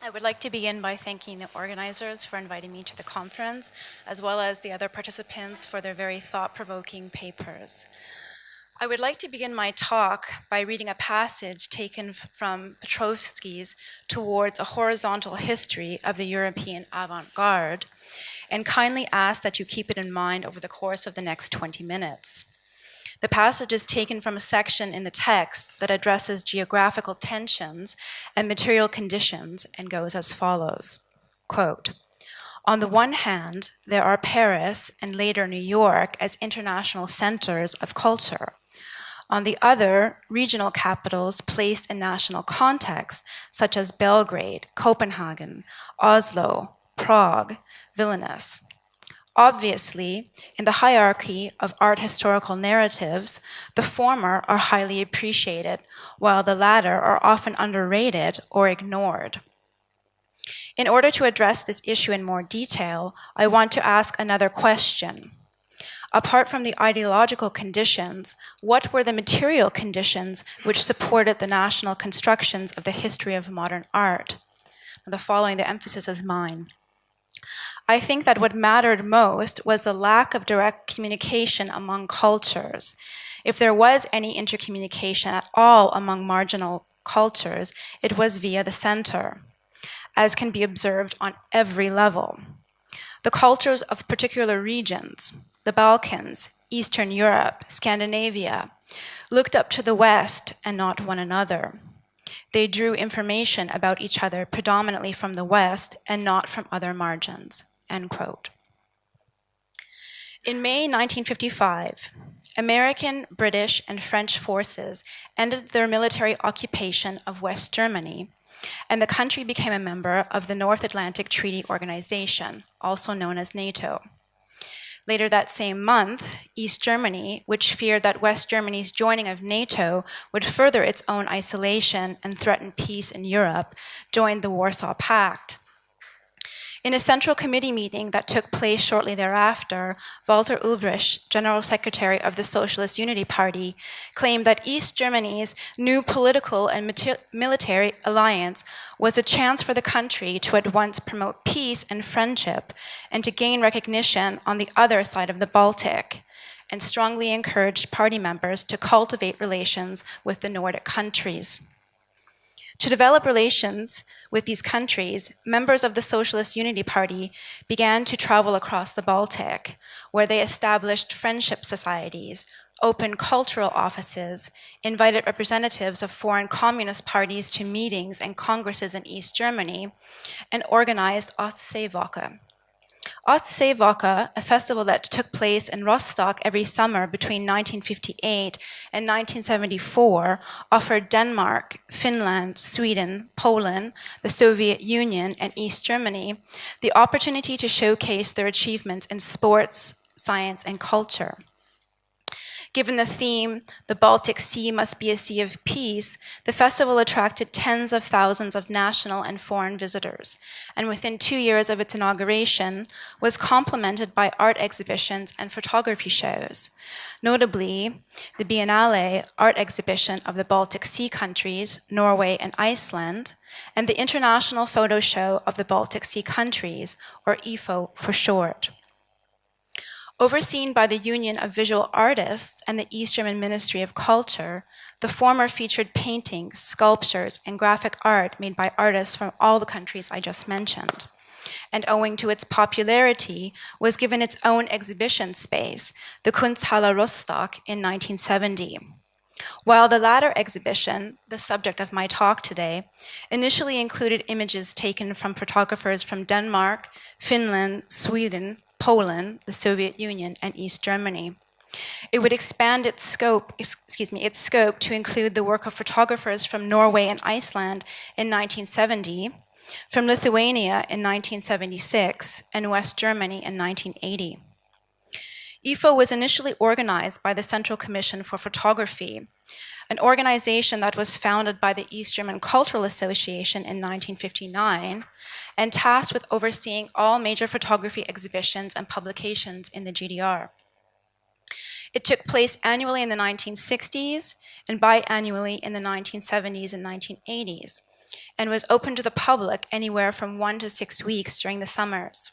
I would like to begin by thanking the organizers for inviting me to the conference, as well as the other participants for their very thought-provoking papers. I would like to begin my talk by reading a passage taken from Piotrowski's Towards a Horizontal History of the European Avant-Garde, and kindly ask that you keep it in mind over the course of the next 20 minutes. The passage is taken from a section in the text that addresses geographical tensions and material conditions and goes as follows. Quote, on the one hand, there are Paris and later New York as international centers of culture. On the other, regional capitals placed in national context, such as Belgrade, Copenhagen, Oslo, Prague, Vilnius. Obviously, in the hierarchy of art historical narratives, the former are highly appreciated, while the latter are often underrated or ignored. In order to address this issue in more detail, I want to ask another question. Apart from the ideological conditions, what were the material conditions which supported the national constructions of the history of modern art? The following, the emphasis is mine. I think that what mattered most was the lack of direct communication among cultures. If there was any intercommunication at all among marginal cultures, it was via the center, as can be observed on every level. The cultures of particular regions, the Balkans, Eastern Europe, Scandinavia, looked up to the West and not one another. They drew information about each other predominantly from the West and not from other margins. End quote. In May 1955, American, British, and French forces ended their military occupation of West Germany, and the country became a member of the North Atlantic Treaty Organization, also known as NATO. Later that same month, East Germany, which feared that West Germany's joining of NATO would further its own isolation and threaten peace in Europe, joined the Warsaw Pact. In a Central Committee meeting that took place shortly thereafter, Walter Ulbricht, General Secretary of the Socialist Unity Party, claimed that East Germany's new political and military alliance was a chance for the country to at once promote peace and friendship and to gain recognition on the other side of the Baltic, and strongly encouraged party members to cultivate relations with the Nordic countries. To develop relations with these countries, members of the Socialist Unity Party began to travel across the Baltic, where they established friendship societies, opened cultural offices, invited representatives of foreign communist parties to meetings and congresses in East Germany, and organized Ostseewoche. Ostseewoche, a festival that took place in Rostock every summer between 1958 and 1974, offered Denmark, Finland, Sweden, Poland, the Soviet Union, and East Germany the opportunity to showcase their achievements in sports, science, and culture. Given the theme, the Baltic Sea must be a sea of peace, the festival attracted tens of thousands of national and foreign visitors, and within 2 years of its inauguration, was complemented by art exhibitions and photography shows. Notably, the Biennale art exhibition of the Baltic Sea countries, Norway and Iceland, and the International Photo Show of the Baltic Sea countries, or IFO for short. Overseen by the Union of Visual Artists and the East German Ministry of Culture, the former featured paintings, sculptures, and graphic art made by artists from all the countries I just mentioned, and owing to its popularity, was given its own exhibition space, the Kunsthalle Rostock, in 1970. While the latter exhibition, the subject of my talk today, initially included images taken from photographers from Denmark, Finland, Sweden, Poland, the Soviet Union, and East Germany. It would expand its scope to include the work of photographers from Norway and Iceland in 1970, from Lithuania in 1976, and West Germany in 1980. IFO was initially organized by the Central Commission for Photography, an organization that was founded by the East German Cultural Association in 1959, and tasked with overseeing all major photography exhibitions and publications in the GDR. It took place annually in the 1960s and biannually in the 1970s and 1980s. and was open to the public anywhere from 1 to 6 weeks during the summers.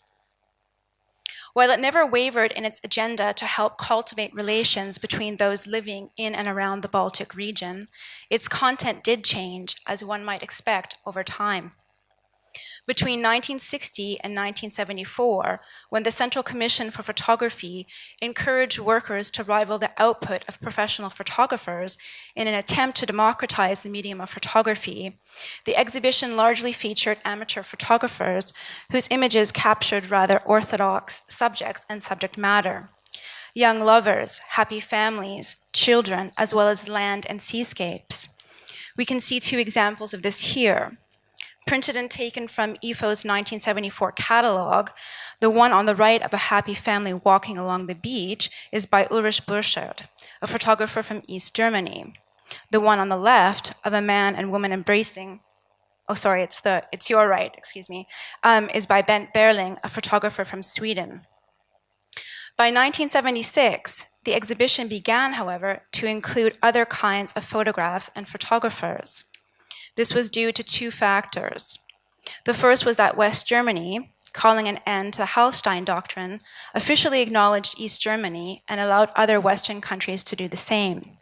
While it never wavered in its agenda to help cultivate relations between those living in and around the Baltic region, its content did change, as one might expect, over time. Between 1960 and 1974, when the Central Commission for Photography encouraged workers to rival the output of professional photographers in an attempt to democratize the medium of photography, the exhibition largely featured amateur photographers whose images captured rather orthodox subjects and subject matter. Young lovers, happy families, children, as well as land and seascapes. We can see two examples of this here. Printed and taken from IFO's 1974 catalog, the one on the right of a happy family walking along the beach is by Ulrich Burchard, a photographer from East Germany. The one on the left of a man and woman embracing, it's your right, is by Bent Berling, a photographer from Sweden. By 1976, the exhibition began, however, to include other kinds of photographs and photographers. This was due to two factors. The first was that West Germany, calling an end to the Hallstein Doctrine, officially acknowledged East Germany and allowed other Western countries to do the same.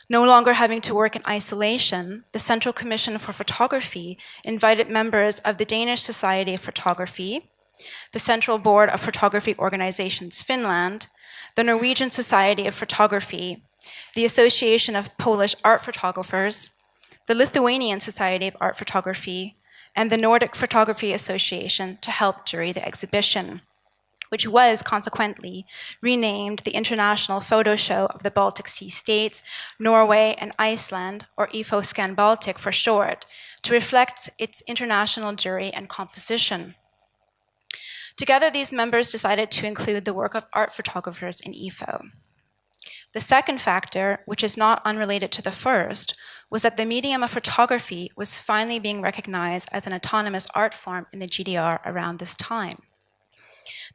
No longer having to work in isolation, the Central Commission for Photography invited members of the Danish Society of Photography, the Central Board of Photography Organizations Finland, the Norwegian Society of Photography, the Association of Polish Art Photographers, the Lithuanian Society of Art Photography, and the Nordic Photography Association to help jury the exhibition, which was consequently renamed the International Photo Show of the Baltic Sea States, Norway, and Iceland, or IFO Scan Baltic for short, to reflect its international jury and composition. Together, these members decided to include the work of art photographers in IFO. The second factor, which is not unrelated to the first, was that the medium of photography was finally being recognized as an autonomous art form in the GDR around this time.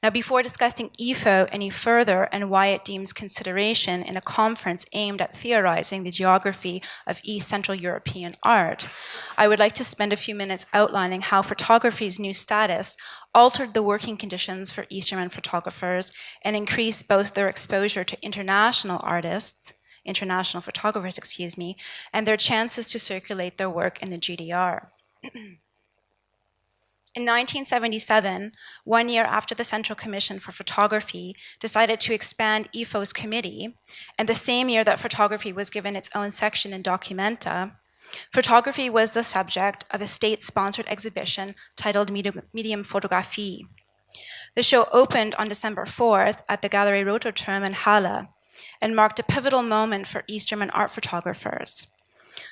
Now, before discussing IFO any further and why it deems consideration in a conference aimed at theorizing the geography of East Central European art, I would like to spend a few minutes outlining how photography's new status altered the working conditions for East German photographers and increased both their exposure to international photographers, and their chances to circulate their work in the GDR. In 1977, 1 year after the Central Commission for Photography decided to expand IFO's committee, and the same year that photography was given its own section in Documenta, photography was the subject of a state-sponsored exhibition titled Medium Fotografie. The show opened on December 4th at the Galerie Roterturm in Halle and marked a pivotal moment for East German art photographers.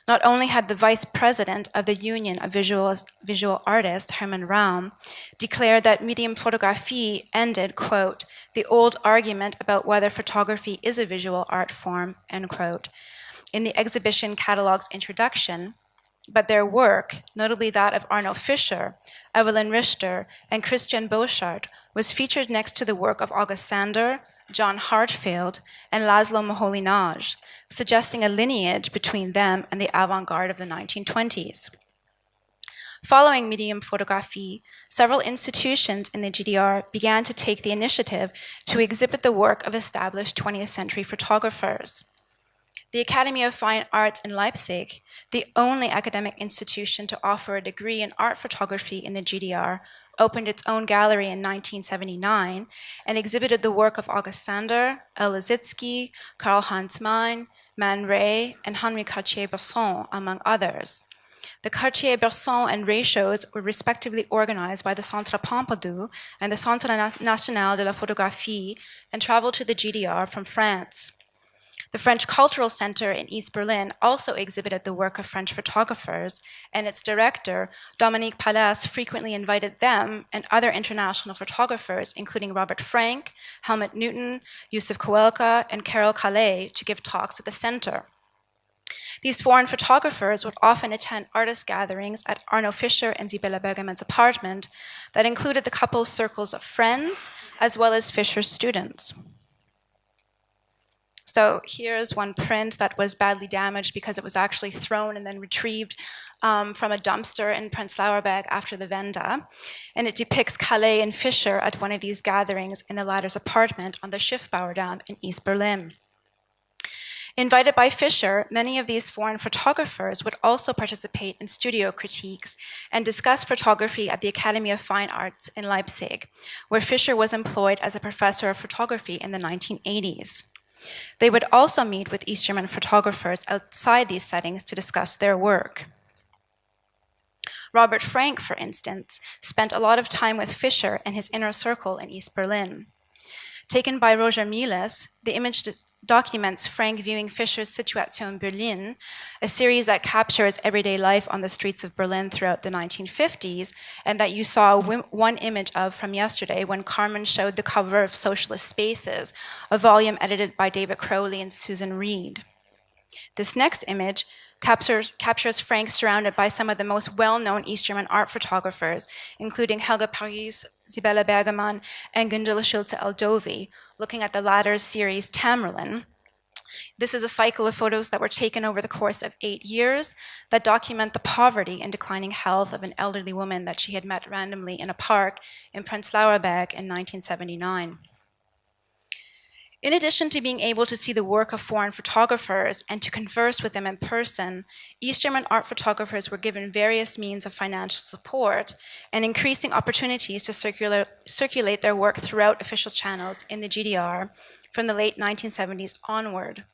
Not only had the vice president of the Union of Visual Artists, Hermann Raum, declared that Medium Fotografie ended, quote, the old argument about whether photography is a visual art form, end quote, in the exhibition catalog's introduction, but their work, notably that of Arno Fischer, Evelyn Richter, and Christian Boschart, was featured next to the work of August Sander, John Hartfield, and Laszlo Moholy-Nagy, suggesting a lineage between them and the avant-garde of the 1920s. Following Medium Fotografie, several institutions in the GDR began to take the initiative to exhibit the work of established 20th century photographers. The Academy of Fine Arts in Leipzig, the only academic institution to offer a degree in art photography in the GDR, opened its own gallery in 1979 and exhibited the work of August Sander, El Lissitzky, Karl-Heinz Mein, Man Ray, and Henri Cartier-Bresson, among others. The Cartier-Bresson and Ray shows were respectively organized by the Centre Pompidou and the Centre National de la Photographie and traveled to the GDR from France. The French Cultural Center in East Berlin also exhibited the work of French photographers, and its director, Dominique Palas, frequently invited them and other international photographers, including Robert Frank, Helmut Newton, Yusuf Kowalka, and Carol Calais, to give talks at the center. These foreign photographers would often attend artist gatherings at Arno Fischer and Sibylle Bergermann's apartment that included the couple's circles of friends as well as Fischer's students. So here's one print that was badly damaged because it was actually thrown and then retrieved from a dumpster in Prenzlauer Berg after the Wende. And it depicts Calais and Fischer at one of these gatherings in the latter's apartment on the Schiffbauerdam in East Berlin. Invited by Fischer, many of these foreign photographers would also participate in studio critiques and discuss photography at the Academy of Fine Arts in Leipzig, where Fischer was employed as a professor of photography in the 1980s. They would also meet with East German photographers outside these settings to discuss their work. Robert Frank, for instance, spent a lot of time with Fischer and his inner circle in East Berlin. Taken by Roger Mieles, the image documents Frank viewing Fischer's Situation Berlin, a series that captures everyday life on the streets of Berlin throughout the 1950s, and that you saw one image of from yesterday when Carmen showed the cover of Socialist Spaces, a volume edited by David Crowley and Susan Reed. This next image captures Frank surrounded by some of the most well-known East German art photographers, including Helga Paris, Sibylle Bergemann, and Gundula Schulze-Eldovi, looking at the latter's series Hamelin. This is a cycle of photos that were taken over the course of 8 years that document the poverty and declining health of an elderly woman that she had met randomly in a park in Prenzlauer Berg in 1979. In addition to being able to see the work of foreign photographers and to converse with them in person, East German art photographers were given various means of financial support and increasing opportunities to circulate their work throughout official channels in the GDR from the late 1970s onward.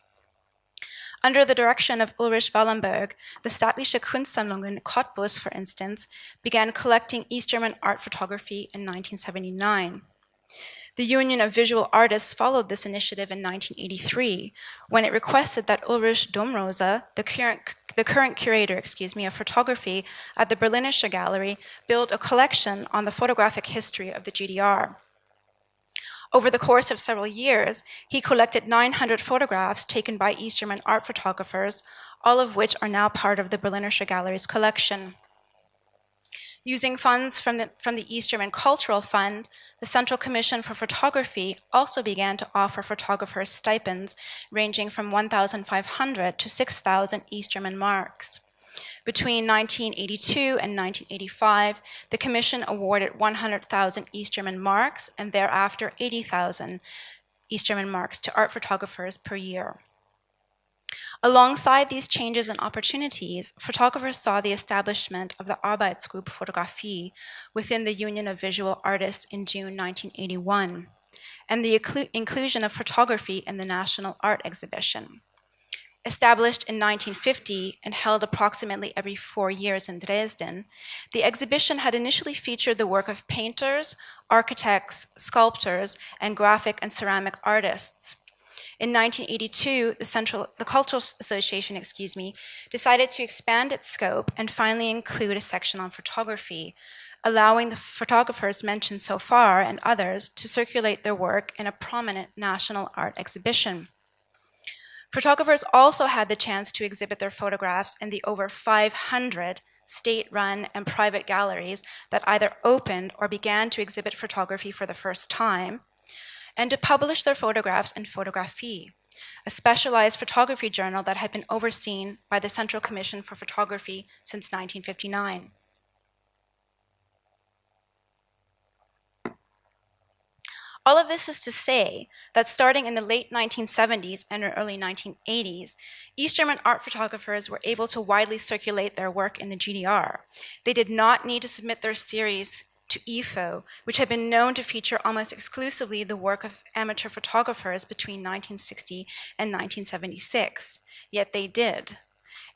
Under the direction of Ulrich Wallenberg, the Staatliche Kunstsammlung in Cottbus, for instance, began collecting East German art photography in 1979. The Union of Visual Artists followed this initiative in 1983, when it requested that Ulrich Domrosa, the current curator of photography at the Berlinische Gallery, build a collection on the photographic history of the GDR. Over the course of several years, he collected 900 photographs taken by East German art photographers, all of which are now part of the Berlinische Gallery's collection. Using funds from the East German Cultural Fund, the Central Commission for Photography also began to offer photographers stipends ranging from 1,500 to 6,000 East German marks. Between 1982 and 1985, the Commission awarded 100,000 East German marks and thereafter 80,000 East German marks to art photographers per year. Alongside these changes and opportunities, photographers saw the establishment of the Arbeitsgruppe Fotografie within the Union of Visual Artists in June 1981, and the inclusion of photography in the National Art Exhibition. Established in 1950 and held approximately every 4 years in Dresden, the exhibition had initially featured the work of painters, architects, sculptors, and graphic and ceramic artists. In 1982, the Cultural Association, decided to expand its scope and finally include a section on photography, allowing the photographers mentioned so far and others to circulate their work in a prominent national art exhibition. Photographers also had the chance to exhibit their photographs in the over 500 state-run and private galleries that either opened or began to exhibit photography for the first time, and to publish their photographs in Photographie, a specialized photography journal that had been overseen by the Central Commission for Photography since 1959. All of this is to say that starting in the late 1970s and early 1980s, East German art photographers were able to widely circulate their work in the GDR. They did not need to submit their series to IFO, which had been known to feature almost exclusively the work of amateur photographers between 1960 and 1976, yet they did.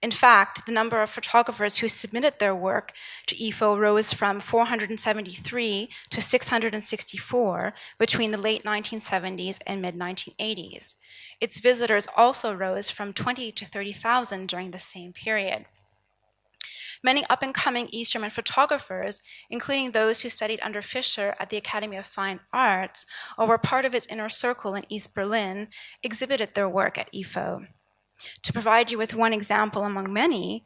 In fact, the number of photographers who submitted their work to IFO rose from 473 to 664 between the late 1970s and mid-1980s. Its visitors also rose from 20 to 30,000 during the same period. Many up-and-coming East German photographers, including those who studied under Fischer at the Academy of Fine Arts or were part of its inner circle in East Berlin, exhibited their work at IFO. To provide you with one example among many,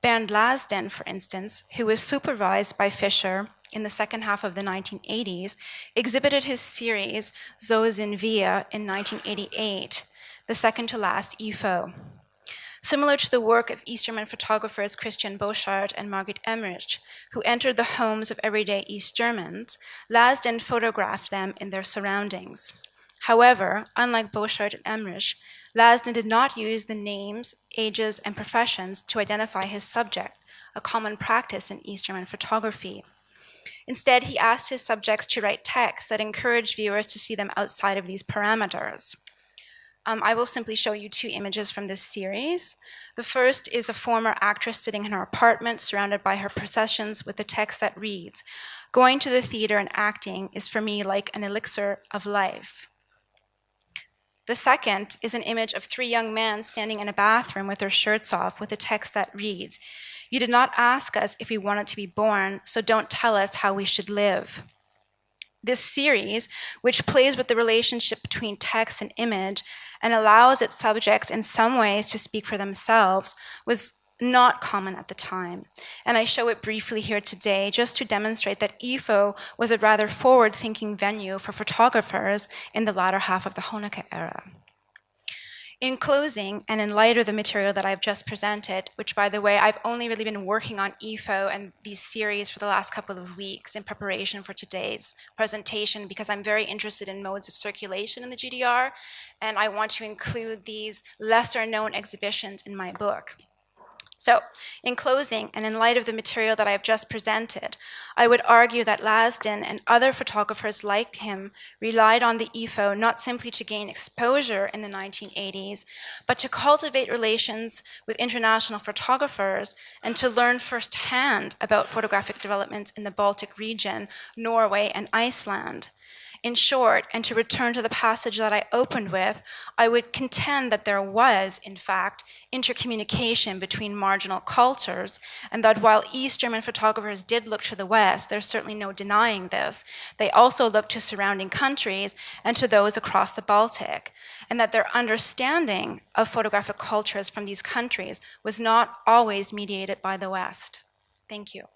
Bernd Lasden, for instance, who was supervised by Fischer in the second half of the 1980s, exhibited his series So sind wir in 1988. the second to last IFO. Similar to the work of East German photographers Christian Boschardt and Margit Emmerich, who entered the homes of everyday East Germans, Lasden photographed them in their surroundings. However, unlike Boschardt and Emmerich, Lasden did not use the names, ages, and professions to identify his subject, a common practice in East German photography. Instead, he asked his subjects to write texts that encouraged viewers to see them outside of these parameters. I will simply show you two images from this series. The first is a former actress sitting in her apartment surrounded by her possessions with a text that reads, "Going to the theater and acting is for me like an elixir of life." The second is an image of three young men standing in a bathroom with their shirts off with a text that reads, "You did not ask us if we wanted to be born, so don't tell us how we should live." This series, which plays with the relationship between text and image and allows its subjects in some ways to speak for themselves, was not common at the time. And I show it briefly here today just to demonstrate that IFO was a rather forward-thinking venue for photographers in the latter half of the Honecker era. In closing, and in light of the material that I've just presented, which, by the way, I've only really been working on IFO and these series for the last couple of weeks in preparation for today's presentation, because I'm very interested in modes of circulation in the GDR, and I want to include these lesser-known exhibitions in my book. So, in closing, and in light of the material that I've just presented, I would argue that Lasden and other photographers like him relied on the IFO not simply to gain exposure in the 1980s, but to cultivate relations with international photographers and to learn firsthand about photographic developments in the Baltic region, Norway, and Iceland. In short, and to return to the passage that I opened with, I would contend that there was, in fact, intercommunication between marginal cultures, and that while East German photographers did look to the West, there's certainly no denying this, they also looked to surrounding countries and to those across the Baltic, and that their understanding of photographic cultures from these countries was not always mediated by the West. Thank you.